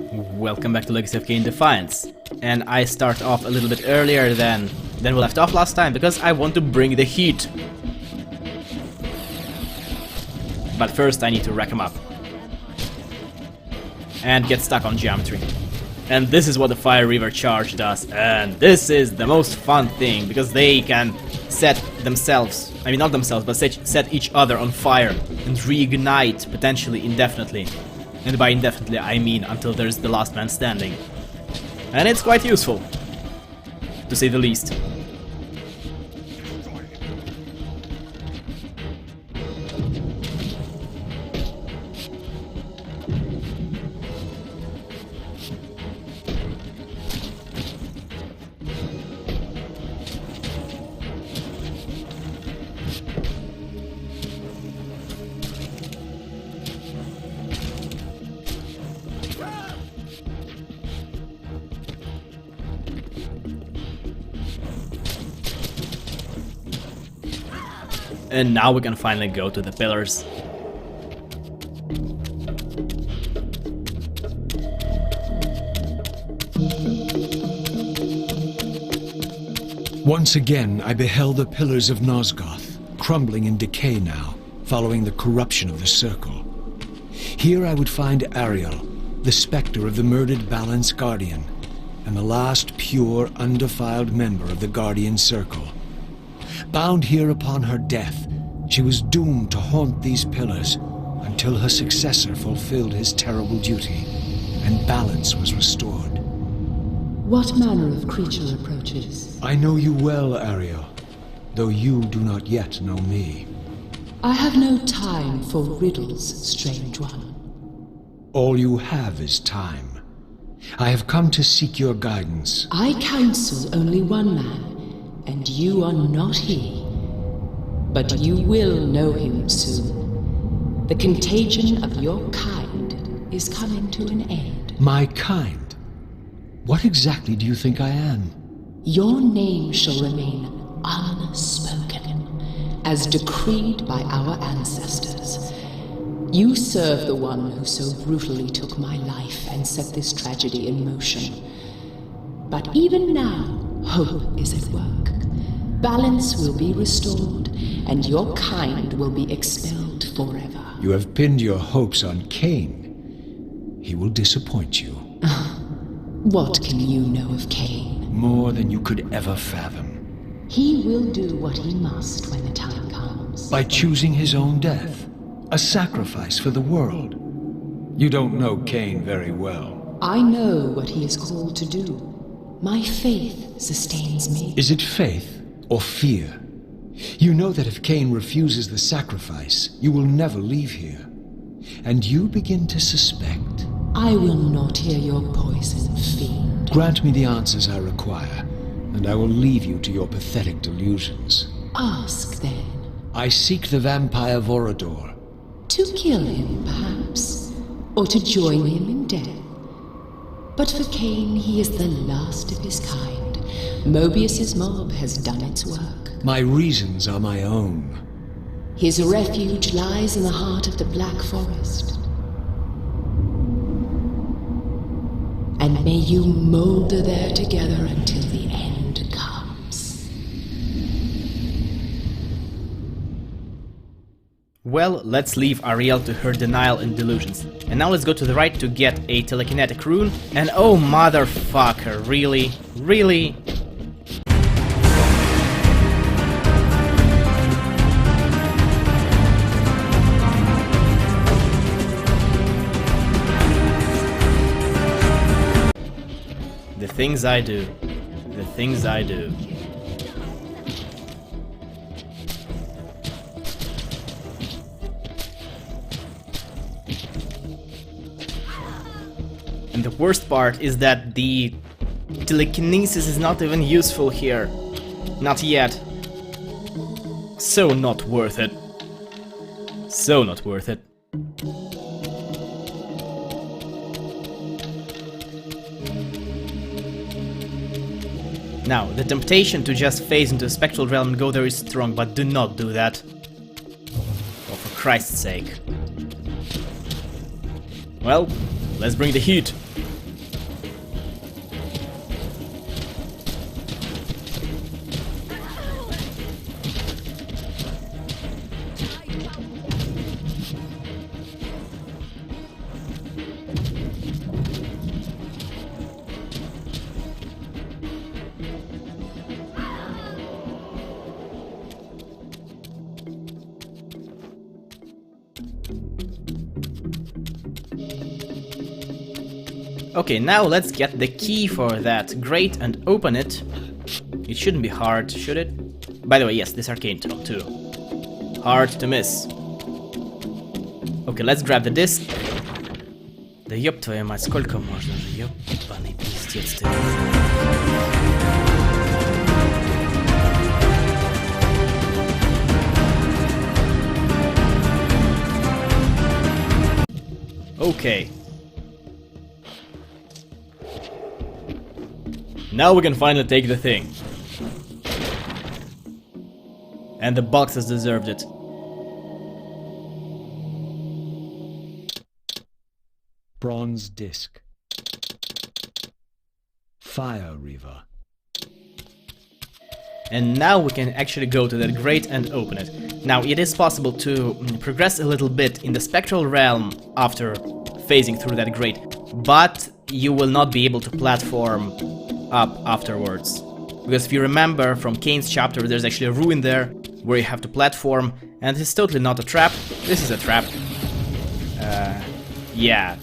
Welcome back to Legacy of Kain Defiance. And I start off a little bit earlier than we left off last time, because I want to bring the heat. But first I need to rack them up. And get stuck on geometry. And this is what the Fire Reaver charge does. And this is the most fun thing, because they can set themselves, I mean not themselves, but set each other on fire and reignite potentially indefinitely. And by indefinitely I mean until there's the last man standing. And it's quite useful, to say the least. And now we can finally go to the pillars. Once again, I beheld the pillars of Nosgoth, crumbling in decay now, following the corruption of the Circle. Here I would find Raziel, the specter of the murdered Balance Guardian, and the last pure, undefiled member of the Guardian Circle. Bound here upon her death, she was doomed to haunt these pillars until her successor fulfilled his terrible duty, and balance was restored. What manner of creature approaches? I know you well, Raziel, though you do not yet know me. I have no time for riddles, strange one. All you have is time. I have come to seek your guidance. I counsel only one man, and you are not he. But you will know him soon. The contagion of your kind is coming to an end. My kind? What exactly do you think I am? Your name shall remain unspoken, as decreed by our ancestors. You serve the one who so brutally took my life and set this tragedy in motion. But even now, hope is at work. Balance will be restored, and your kind will be expelled forever. You have pinned your hopes on Kain. He will disappoint you. What can you know of Kain? More than you could ever fathom. He will do what he must when the time comes. By choosing his own death. A sacrifice for the world. You don't know Kain very well. I know what he is called to do. My faith sustains me. Is it faith or fear? You know that if Kain refuses the sacrifice, you will never leave here. And you begin to suspect. I will not hear your poison, fiend. Grant me the answers I require, and I will leave you to your pathetic delusions. Ask, then. I seek the vampire Vorador. To kill him, perhaps, or to join him in death. But for Kain, he is the last of his kind. Mobius's mob has done its work. My reasons are my own. His refuge lies in the heart of the Black Forest. And may you molder there together until the end comes. Well, let's leave Raziel to her denial and delusions. And now let's go to the right to get a telekinetic rune. And oh motherfucker, really? Really? The things I do. The things I do. And the worst part is that the telekinesis is not even useful here. Not yet. So not worth it. So not worth it. Now, the temptation to just phase into the spectral realm and go there is strong, but do not do that. Oh, for Christ's sake. Well, let's bring the heat. Okay, now let's get the key for that grate and open it. It shouldn't be hard, should it? By the way, yes, this arcane tome too. Hard to miss. Okay, let's grab the disc. Да ёб твою мать, сколько можно же, ёбаный пиздец ты. Okay. Now we can finally take the thing. And the box has deserved it. Bronze disc. Fire Reaver. And now we can actually go to that grate and open it. Now it is possible to progress a little bit in the spectral realm after phasing through that grate, but you will not be able to platform up afterwards. Because if you remember from Kain's chapter, there's actually a ruin there where you have to platform, and it's totally not a trap. This is a trap. Yeah.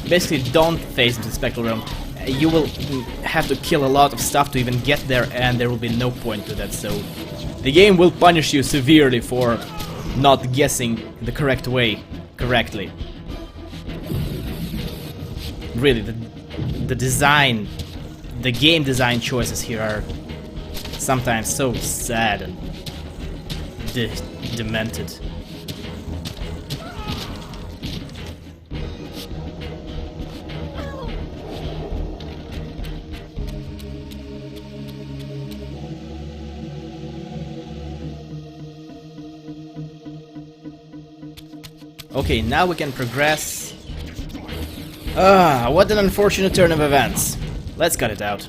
Basically, don't phase into the spectral realm. You will have to kill a lot of stuff to even get there, and there will be no point to that, so the game will punish you severely for not guessing the correct way correctly. Really, the design, the game design choices here are sometimes so sad and demented. Okay, now we can progress. What an unfortunate turn of events. Let's cut it out.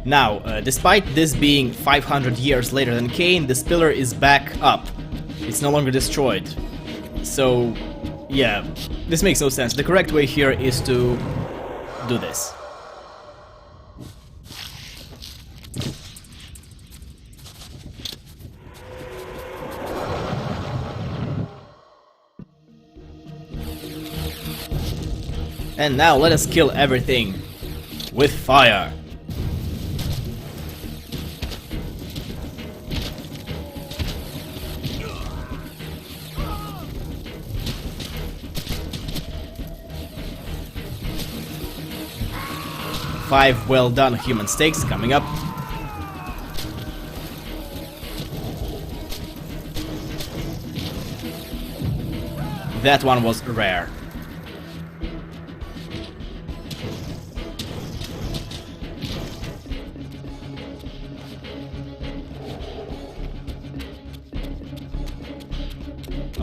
Now, despite this being 500 years later than Kain, this pillar is back up. It's no longer destroyed. So, yeah, this makes no sense. The correct way here is to do this. And now let us kill everything with fire. Five well done human steaks coming up. That one was rare.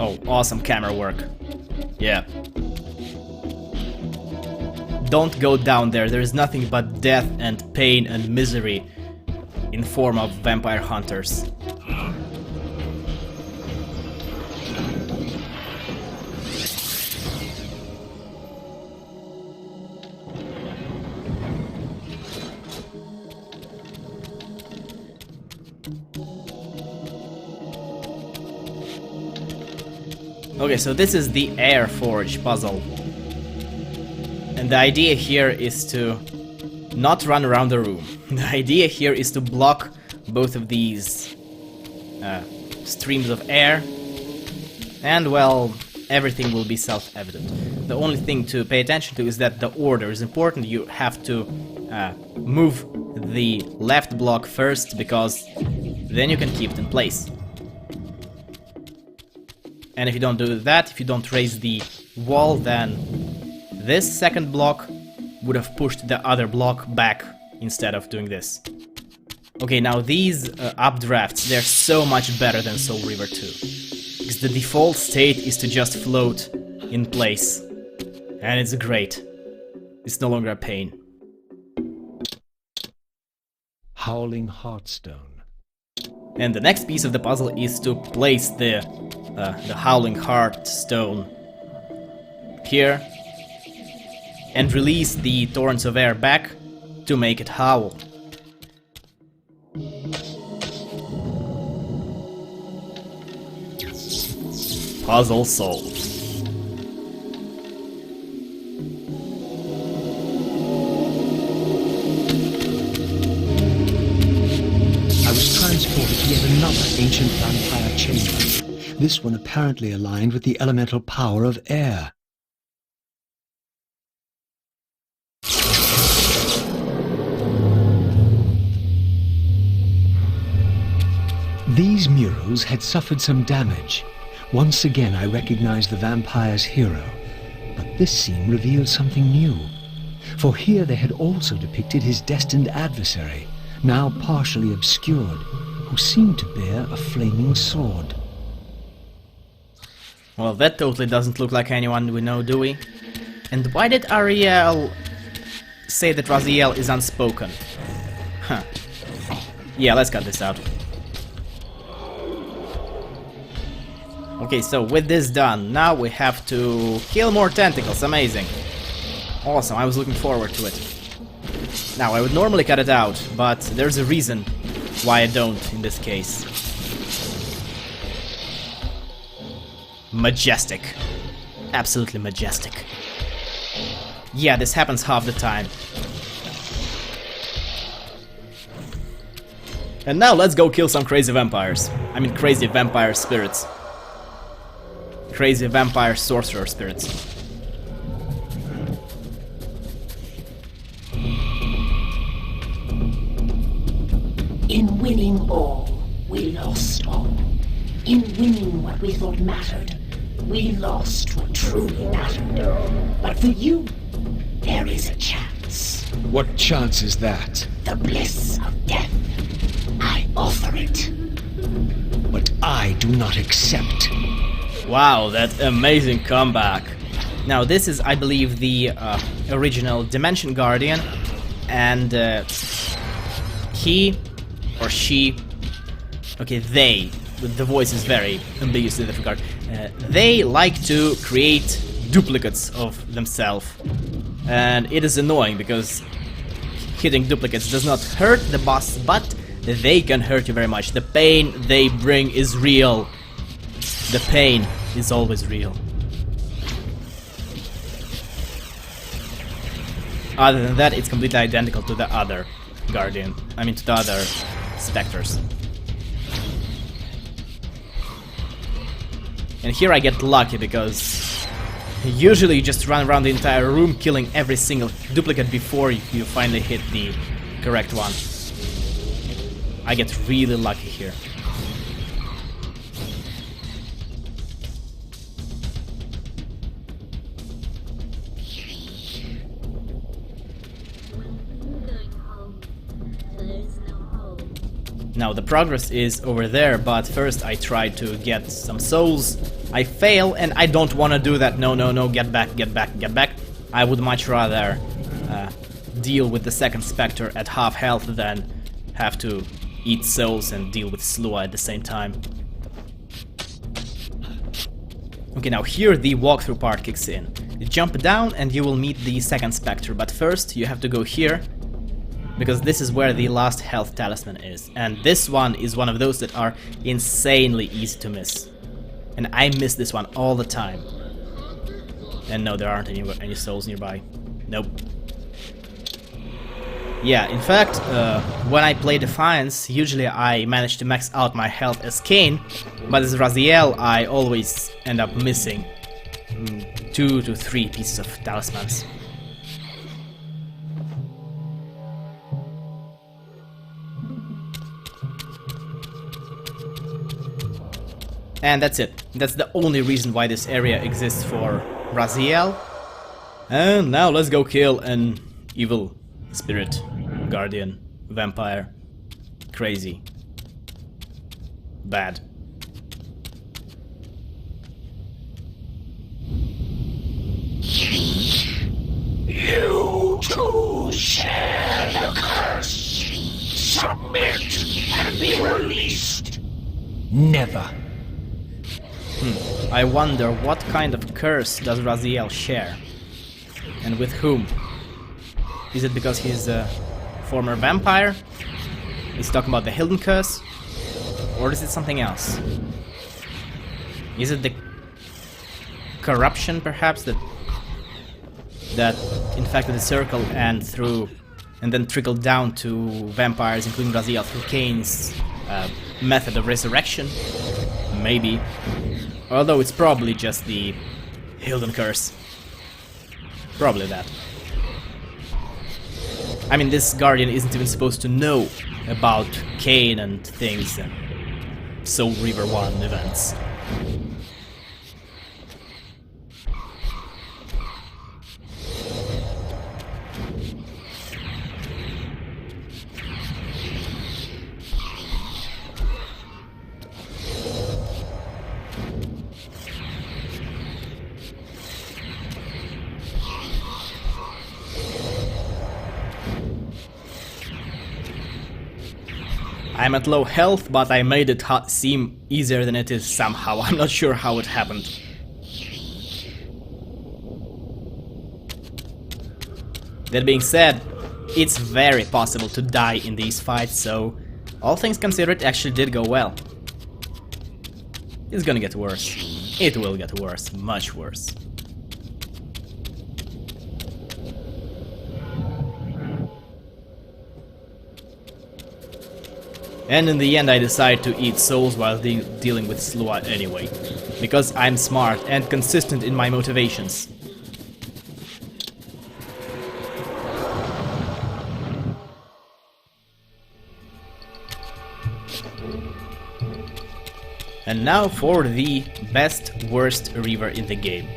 Oh, awesome camera work. Yeah. Don't go down there, there is nothing but death and pain and misery in form of vampire hunters. Okay, so this is the Air Forge puzzle. And the idea here is to not run around the room. The idea here is to block both of these streams of air, and well, everything will be self-evident. The only thing to pay attention to is that the order is important. You have to move the left block first, because then you can keep it in place. And if you don't do that, if you don't raise the wall, then this second block would have pushed the other block back instead of doing this. Okay, now these updrafts, they're so much better than Soul Reaver 2. Because the default state is to just float in place. And it's great. It's no longer a pain. Howling Heartstone. And the next piece of the puzzle is to place the Howling Heart Stone here and release the torrents of air back to make it howl. Puzzle solved. I was transported to yet another ancient vampire chamber, this one apparently aligned with the elemental power of air. These murals had suffered some damage. Once again I recognized the vampire's hero, but this scene revealed something new. For here they had also depicted his destined adversary, now partially obscured, who seemed to bear a flaming sword. Well, that totally doesn't look like anyone we know, do we? And why did Ariel say that Raziel is unspoken? Huh. Yeah, let's cut this out. Okay, so with this done, now we have to kill more tentacles. Amazing. Awesome, I was looking forward to it. Now, I would normally cut it out, but there's a reason why I don't in this case. Majestic. Absolutely majestic. Yeah, this happens half the time. And now let's go kill some crazy vampires. I mean crazy vampire spirits. Crazy vampire sorcerer spirits. In winning all, we lost all. In winning what we thought mattered, we lost what truly mattered. But for you, there is a chance. What chance is that? The bliss of death. I offer it. But I do not accept. Wow, that amazing comeback. Now this is, I believe, the original Dimension Guardian, and he or she, okay, they, the voice is very ambiguous in that regard, they like to create duplicates of themselves, and it is annoying because hitting duplicates does not hurt the boss, but they can hurt you very much. The pain they bring is real. The pain is always real. Other than that, it's completely identical to the other Guardian. I mean, to the other Spectres. And here I get lucky because usually you just run around the entire room killing every single duplicate before you finally hit the correct one. I get really lucky here. Now the progress is over there, but first I try to get some souls. I fail and I don't want to do that. No, no, no, get back, get back, get back. I would much rather deal with the second Spectre at half health than have to eat souls and deal with Slua at the same time. Okay, now here the walkthrough part kicks in. You jump down and you will meet the second Spectre, but first you have to go here, because this is where the last health talisman is. And this one is one of those that are insanely easy to miss. And I miss this one all the time. And no, there aren't any souls nearby. Nope. Yeah, in fact, when I play Defiance, usually I manage to max out my health as Kain, but as Raziel, I always end up missing 2 to 3 pieces of talismans. And that's it. That's the only reason why this area exists for Raziel. And now let's go kill an evil spirit, guardian, vampire. Crazy. Bad. You too share the curse. Submit and be released. Never. I wonder what kind of curse does Raziel share? And with whom? Is it because he's a former vampire? He's talking about the Hilden curse? Or is it something else? Is it the corruption, perhaps, that infected the circle and then trickled down to vampires, including Raziel, through Kain's method of resurrection? Maybe. Although it's probably just the Hilden curse. Probably that. I mean, this Guardian isn't even supposed to know about Kain and things and Soul Reaver 1 events. I'm at low health, but I made it seem easier than it is somehow. I'm not sure how it happened. That being said, it's very possible to die in these fights, so all things considered, it actually did go well. It's gonna get worse. It will get worse, much worse. And in the end I decide to eat souls while dealing with Slua anyway, because I'm smart and consistent in my motivations. And now for the best worst Reaver in the game.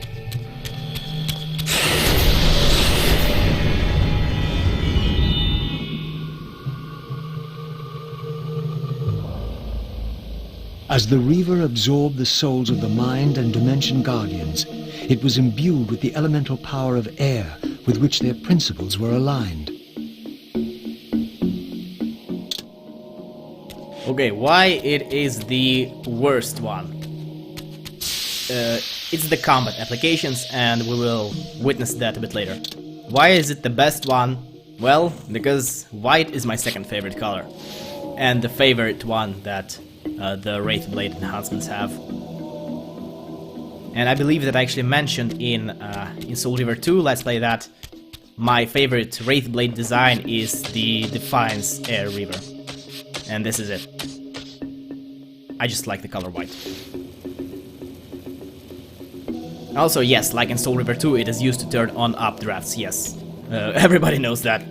As the Reaver absorbed the souls of the Mind and Dimension Guardians, it was imbued with the elemental power of air with which their principles were aligned. Okay, why it is the worst one? It's the combat applications, and we will witness that a bit later. Why is it the best one? Well, because white is my second favorite color, and the favorite one that the Wraithblade enhancements have. And I believe that I actually mentioned in Soul Reaver 2 Let's Play that my favorite Wraithblade design is the Defiance Air Reaver. And this is it. I just like the color white. Also, yes, like in Soul Reaver 2, it is used to turn on updrafts, yes. Everybody knows that.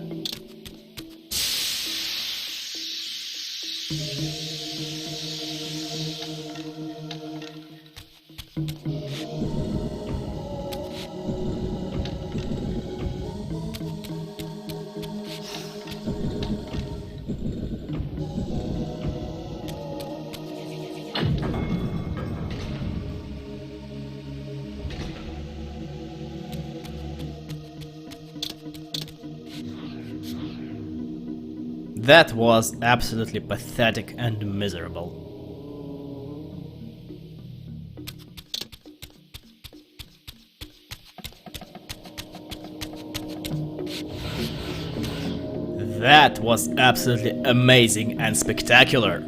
That was absolutely pathetic and miserable. That was absolutely amazing and spectacular.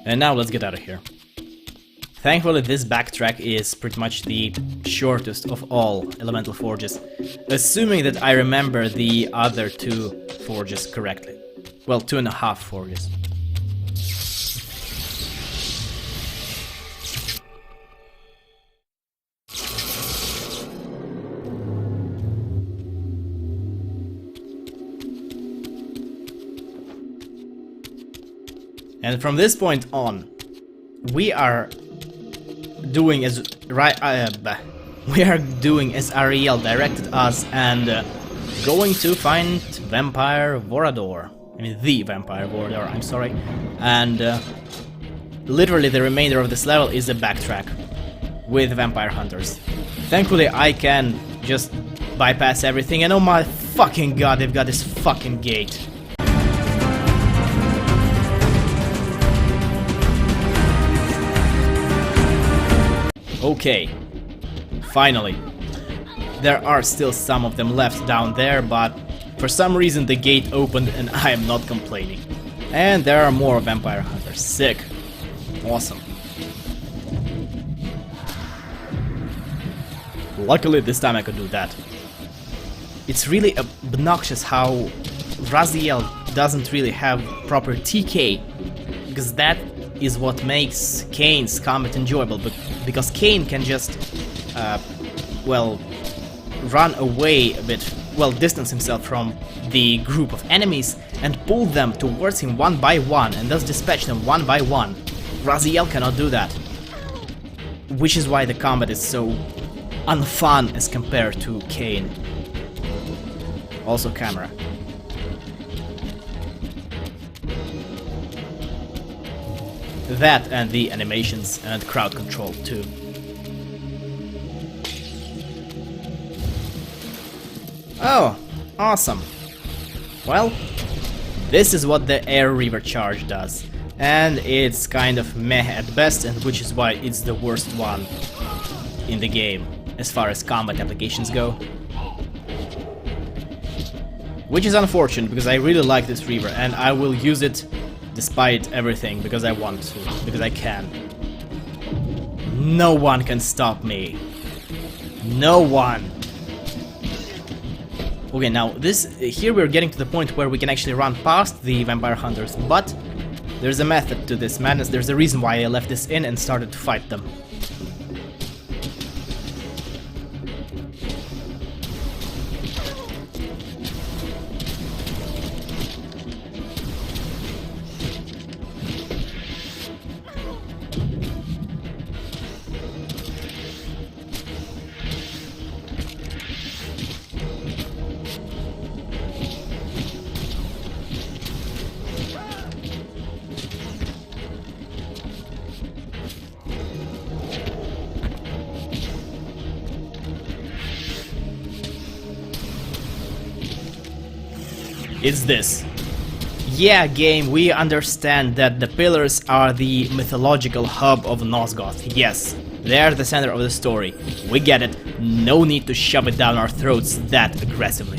And now let's get out of here. Thankfully, this backtrack is pretty much the shortest of all elemental forges, assuming that I remember the other two forges correctly. Well, 2.5 forges. And from this point on, we are doing as Raziel directed us and going to find Vampire Vorador. I mean, the Vampire Vorador, I'm sorry. And literally the remainder of this level is a backtrack with Vampire Hunters. Thankfully, I can just bypass everything, and oh my fucking god, they've got this fucking gate. Okay, finally. there are still some of them left down there, but for some reason the gate opened and I am not complaining. And there are more vampire hunters. Sick. Awesome. Luckily this time I could do that. It's really obnoxious how Raziel doesn't really have proper TK, because that is what makes Kain's combat enjoyable, but because Kain can just, well, run away a bit, well, distance himself from the group of enemies and pull them towards him one by one and thus dispatch them one by one. Raziel cannot do that, which is why the combat is so unfun as compared to Kain. Also camera. That and the animations and crowd control too. Oh, awesome. Well, this is what the Air Reaver charge does. And it's kind of meh at best, and which is why it's the worst one in the game, as far as combat applications go. Which is unfortunate, because I really like this Reaver, and I will use it despite everything, because I want to, because I can. No one can stop me. No one. Okay, now here we're getting to the point where we can actually run past the vampire hunters, but there's a method to this madness. There's a reason why I left this in and started to fight them. It's this. Yeah, game, we understand that the pillars are the mythological hub of Nosgoth. Yes, they're the center of the story. We get it. No need to shove it down our throats that aggressively.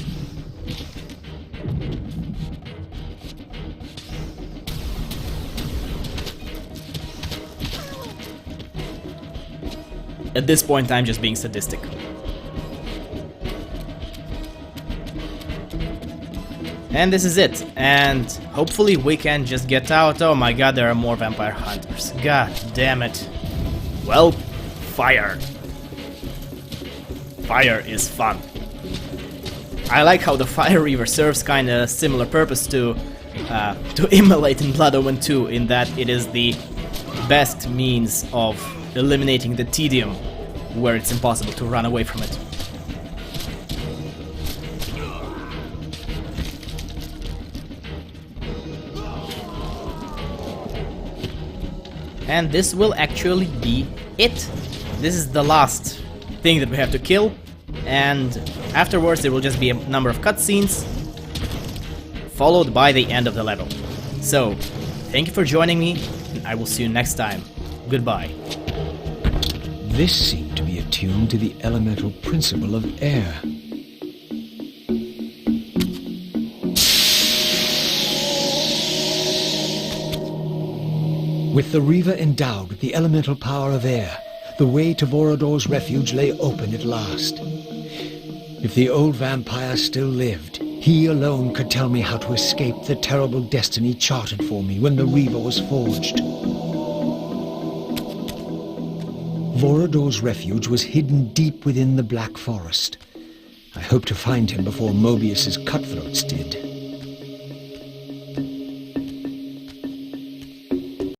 At this point, I'm just being sadistic. And this is it, and hopefully we can just get out. Oh my god, there are more vampire hunters. God damn it. Well, fire. Fire is fun. I like how the Fire Reaver serves kinda similar purpose to immolate in Blood Omen 2, in that it is the best means of eliminating the tedium where it's impossible to run away from it. And this will actually be it. This is the last thing that we have to kill, and afterwards there will just be a number of cutscenes, followed by the end of the level. So, thank you for joining me, and I will see you next time. Goodbye. This seemed to be attuned to the elemental principle of air. With the Reaver endowed with the elemental power of air, the way to Vorador's refuge lay open at last. If the old vampire still lived, he alone could tell me how to escape the terrible destiny charted for me when the Reaver was forged. Vorador's refuge was hidden deep within the Black Forest. I hope to find him before Mobius's cutthroats did.